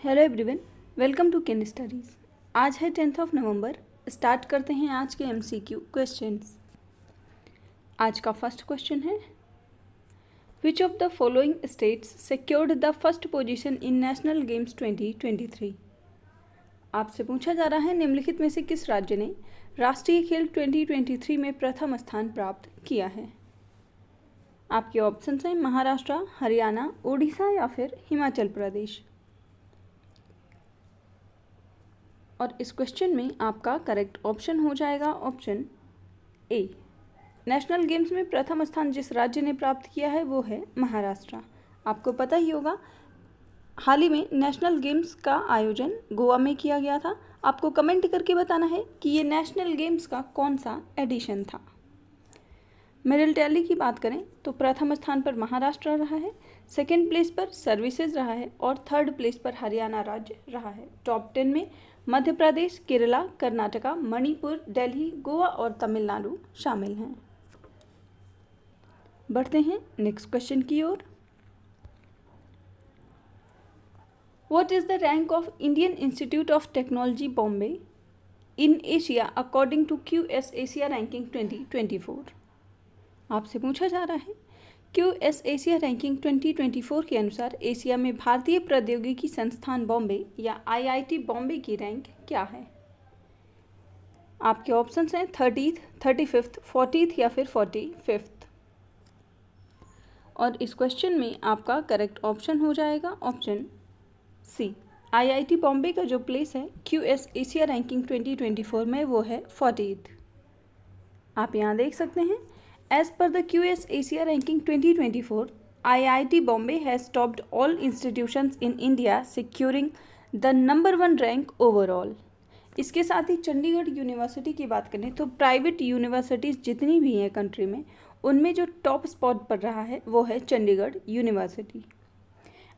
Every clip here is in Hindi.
Hello everyone, welcome to Ken Studies. आज है 10 नवंबर। स्टार्ट करते हैं आज के MCQ क्वेश्चंस। आज का फर्स्ट क्वेश्चन है, which of the following states secured the first position in national games 2023। आपसे पूछा जा रहा है, निम्नलिखित में से किस राज्य ने राष्ट्रीय खेल 2023 में प्रथम स्थान प्राप्त किया है। आपके ऑप्शंस हैं महाराष्ट्र, हरियाणा, ओडिशा या फिर हिमाचल प्रदेश। और इस क्वेश्चन में आपका करेक्ट ऑप्शन हो जाएगा ऑप्शन ए। नेशनल गेम्स में प्रथम स्थान जिस राज्य ने प्राप्त किया है वो है महाराष्ट्र। आपको पता ही होगा, हाल ही में नेशनल गेम्स का आयोजन गोवा में किया गया था। आपको कमेंट करके बताना है कि ये नेशनल गेम्स का कौन सा एडिशन था। मेडल टैली की बात करें तो प्रथम स्थान पर महाराष्ट्र रहा है, सेकेंड प्लेस पर सर्विसेज रहा है और थर्ड प्लेस पर हरियाणा राज्य रहा है। टॉप 10 में मध्य प्रदेश, केरला, कर्नाटका, मणिपुर, दिल्ली, गोवा और तमिलनाडु शामिल हैं। बढ़ते हैं नेक्स्ट क्वेश्चन की ओर। What is the rank of Indian Institute of Technology Bombay in Asia according to QS Asia ranking 2024। आपसे पूछा जा रहा है, QS एशिया रैंकिंग 2024 के अनुसार एशिया में भारतीय प्रौद्योगिकी संस्थान बॉम्बे या IIT बॉम्बे की रैंक क्या है। आपके ऑप्शंस हैं 30th, 35th, 40th या फिर 45th। और इस क्वेश्चन में आपका करेक्ट ऑप्शन हो जाएगा ऑप्शन सी। IIT बॉम्बे का जो प्लेस है QS एशिया रैंकिंग 2024 में वो है 40th। आप यहाँ देख सकते हैं, as per the QS Asia Ranking 2024, IIT Bombay has topped all institutions in India, securing the number 1 rank overall. इसके साथ ही चंडीगढ़ यूनिवर्सिटी की बात करें तो प्राइवेट यूनिवर्सिटीज़ जितनी भी हैं कंट्री में, उनमें जो टॉप स्पॉट पर रहा है वो है Chandigarh university.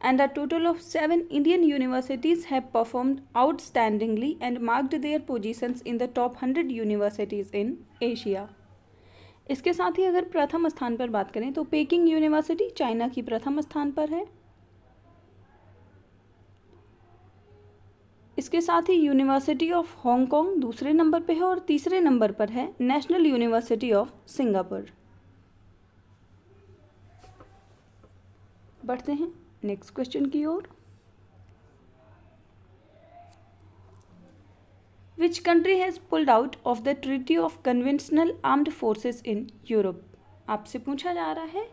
And a total of 7 Indian universities have performed outstandingly and marked their positions in the top 100 universities in Asia. इसके साथ ही अगर प्रथम स्थान पर बात करें तो पेकिंग यूनिवर्सिटी चाइना की प्रथम स्थान पर है। इसके साथ ही यूनिवर्सिटी ऑफ हांगकांग दूसरे नंबर पर है और तीसरे नंबर पर है नेशनल यूनिवर्सिटी ऑफ सिंगापुर। बढ़ते हैं नेक्स्ट क्वेश्चन की ओर। Which country has pulled out of the Treaty of Conventional Armed Forces in Europe? आपसे पूछा जा रहा है,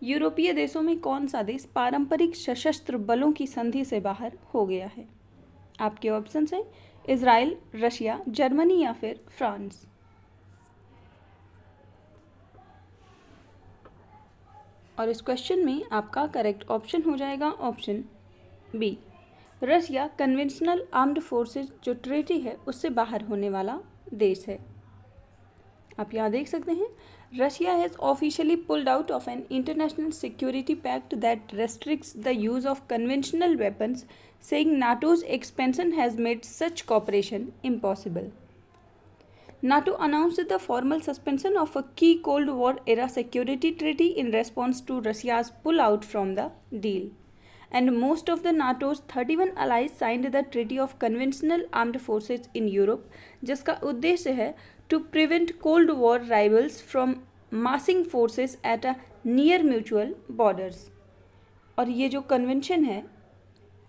यूरोपीय देशों में कौन सा देश पारंपरिक सशस्त्र बलों की संधि से बाहर हो गया है। आपके ऑप्शंस हैं इजराइल, रशिया, जर्मनी या फिर फ्रांस। और इस क्वेश्चन में आपका करेक्ट ऑप्शन हो जाएगा option B. Russia conventional armed forces जो ट्रीटी है उससे बाहर होने वाला देश है। आप यहाँ देख सकते हैं, Russia has officially pulled out of an international security pact that restricts the use of conventional weapons, saying NATO's expansion has made such cooperation impossible. NATO announced the formal suspension of a key Cold War era security treaty in response to Russia's pull-out from the deal. And most of the NATO's 31 allies signed the Treaty of Conventional Armed Forces in Europe, जिसका उद्देश्य है to prevent Cold War rivals from massing forces at a near mutual borders. और ये जो कन्वेंशन है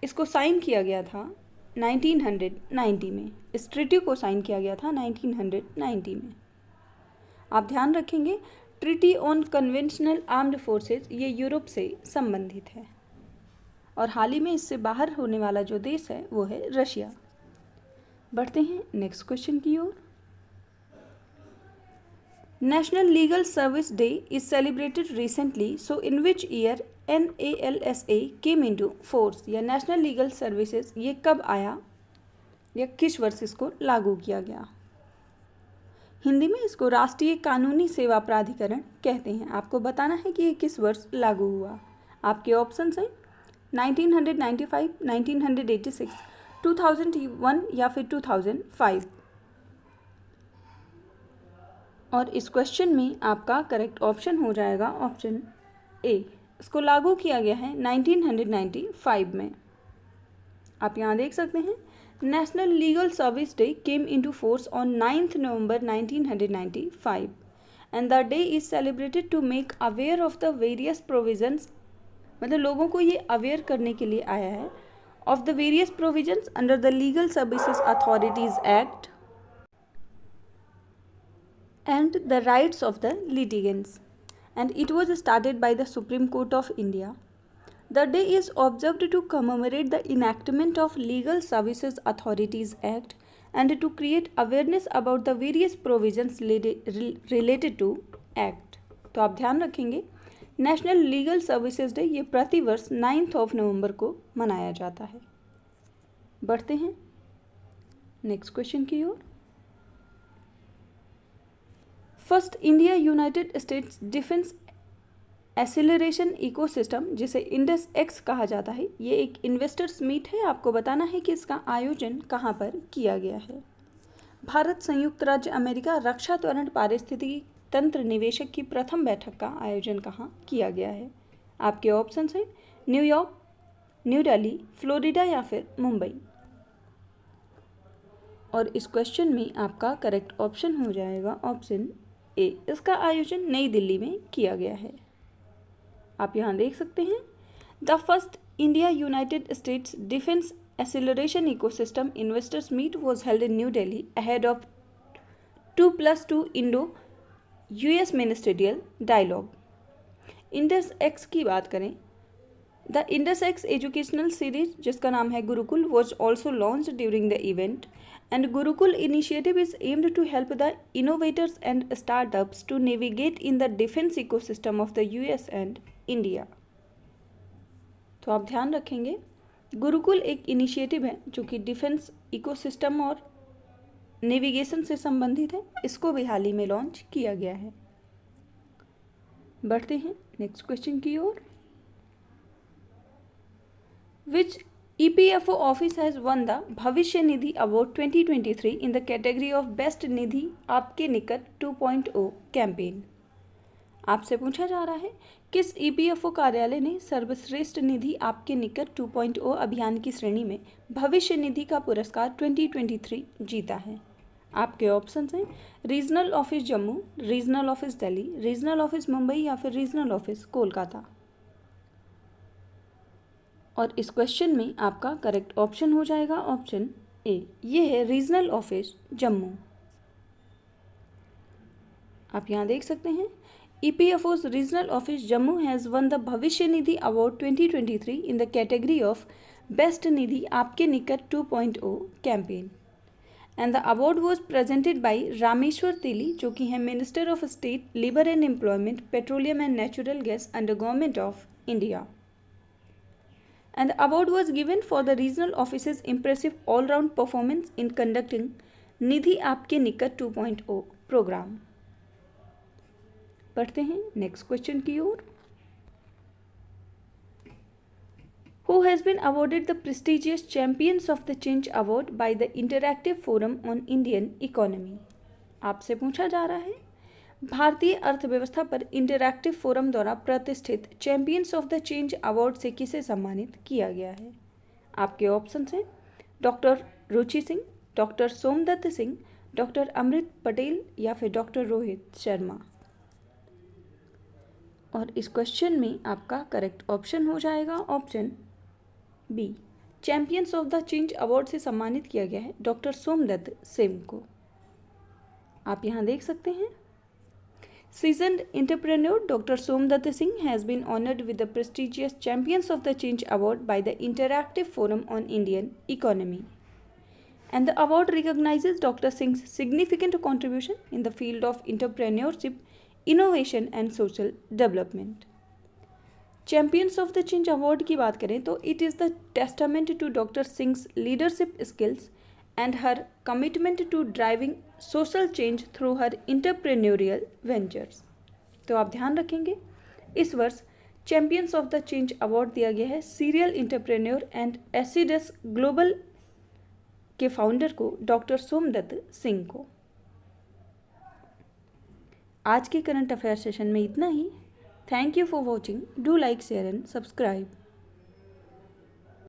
इसको साइन किया गया था 1990 में। इस ट्रीटी को साइन किया गया था 1990 में। आप ध्यान रखेंगे, treaty on conventional armed forces ये यूरोप से संबंधित है और हाल ही में इससे बाहर होने वाला जो देश है वो है रशिया। बढ़ते हैं नेक्स्ट क्वेश्चन की ओर। National legal service day is celebrated recently, so in which year NALSA came into force, या नेशनल लीगल सर्विसेज ये कब आया या किस वर्ष इसको लागू किया गया। हिंदी में इसको राष्ट्रीय कानूनी सेवा प्राधिकरण कहते हैं। आपको बताना है कि ये किस वर्ष लागू हुआ। आपके ऑप्शंस हैं 1995, 1986, 2001 या फिर 2005। और इस क्वेश्चन में आपका करेक्ट ऑप्शन हो जाएगा ऑप्शन ए। इसको लागू किया गया है 1995 में। आप यहाँ देख सकते हैं, national legal service day came into force on 9th November 1995 and the day is celebrated to make aware of the various provisions, मतलब लोगों को ये अवेयर करने के लिए आया है, of the various provisions under the legal services authorities act and the rights of the litigants, and it was started by the Supreme Court of India. The day is observed to commemorate the enactment of Legal Services Authorities Act and to create awareness about the various provisions related to Act. तो आप ध्यान रखेंगे, नेशनल लीगल सर्विसेज डे ये प्रतिवर्ष 9th नवंबर को मनाया जाता है। बढ़ते हैं नेक्स्ट क्वेश्चन की ओर। First India United States defence acceleration ecosystem, जिसे इंडस एक्स कहा जाता है, ये एक इन्वेस्टर्स मीट है। आपको बताना है कि इसका आयोजन कहाँ पर किया गया है। भारत संयुक्त राज्य अमेरिका रक्षा त्वरण पारिस्थितिकी तंत्र निवेशक की प्रथम बैठक का आयोजन कहाँ किया गया है। आपके ऑप्शंस हैं न्यूयॉर्क, न्यू दिल्ली, फ्लोरिडा या फिर मुंबई। और इस क्वेश्चन में आपका करेक्ट ऑप्शन हो जाएगा ऑप्शन ए, इसका आयोजन नई दिल्ली में किया गया है। आप यहाँ देख सकते हैं, the first India United States defence acceleration ecosystem investors meet was held in New Delhi ahead of 2+2 Indo US ministerial dialogue. Indus X की बात करें, the Indus X educational series जिसका नाम है Gurukul was also launched during the event, and Gurukul initiative is aimed to help the innovators and startups to navigate in the defense ecosystem of the US and India. तो आप ध्यान रखेंगे, गुरुकुल एक इनिशिएटिव है जो कि डिफेंस इकोसिस्टम और नेविगेशन से संबंधित है। इसको भी हाल ही में लॉन्च किया गया है। बढ़ते हैं नेक्स्ट क्वेश्चन की ओर। विच EPFO office has won the Bhavishya Nidhi award 2023 in the category of Best Nidhi Aapke Nikat 2.0 campaign. आपसे पूछा जा रहा है किस EPFO कार्यालय ने सर्वश्रेष्ठ निधि आपके निकट 2.0 अभियान की श्रेणी में भविष्य निधि का पुरस्कार 2023 जीता है। आपके ऑप्शंस हैं regional office Jammu, regional office Delhi, regional office Mumbai या फिर रीजनल ऑफिस कोलकाता। और इस क्वेश्चन में आपका करेक्ट ऑप्शन हो जाएगा ऑप्शन ए, ये है रीजनल ऑफिस जम्मू। आप यहाँ देख सकते हैं, EPFO's regional office Jammu has won the Bhavishya Nidhi award 2023 in the category of best Nidhi Aapke Nikat 2.0 campaign, and the award was presented by Rameswar Teli, जो कि है minister of state labour and employment, petroleum and natural gas under government of India. And the award was given for the regional office's impressive all-round performance in conducting Nidhi Aapke Nikat 2.0 programme. बढ़ते हैं नेक्स्ट क्वेश्चन की ओर। Who has been awarded the prestigious Champions of the Change Award by the Interactive Forum on Indian Economy? आपसे पूछा जा रहा है, भारतीय अर्थव्यवस्था पर इंटरैक्टिव फोरम द्वारा प्रतिष्ठित champions of the change award से किसे सम्मानित किया गया है। आपके ऑप्शंस हैं डॉक्टर रुचि सिंह, डॉक्टर सोमदत्त सिंह, डॉक्टर अमृत पटेल या फिर डॉक्टर रोहित शर्मा। और इस क्वेश्चन में आपका करेक्ट ऑप्शन हो जाएगा option B, champions of the change award से सम्मानित किया गया है डॉक्टर सोमदत्त सिंह को। आप यहाँ देख सकते हैं, seasoned entrepreneur Dr. Somdatta Singh has been honored with the prestigious Champions of the Change Award by the Interactive Forum on Indian Economy. And the award recognizes Dr. Singh's significant contribution in the field of entrepreneurship, innovation and social development. Champions of the Change Award की बात करें तो it is the testament to Dr. Singh's leadership skills and her commitment to driving social change through her entrepreneurial ventures. तो आप ध्यान रखेंगे, इस वर्ष champions of the change award दिया गया है serial entrepreneur and Assiduus global के फाउंडर को डॉक्टर सोमदत्त सिंह को। आज के करंट अफेयर सेशन में इतना ही। Thank you for watching. Do like, share and subscribe.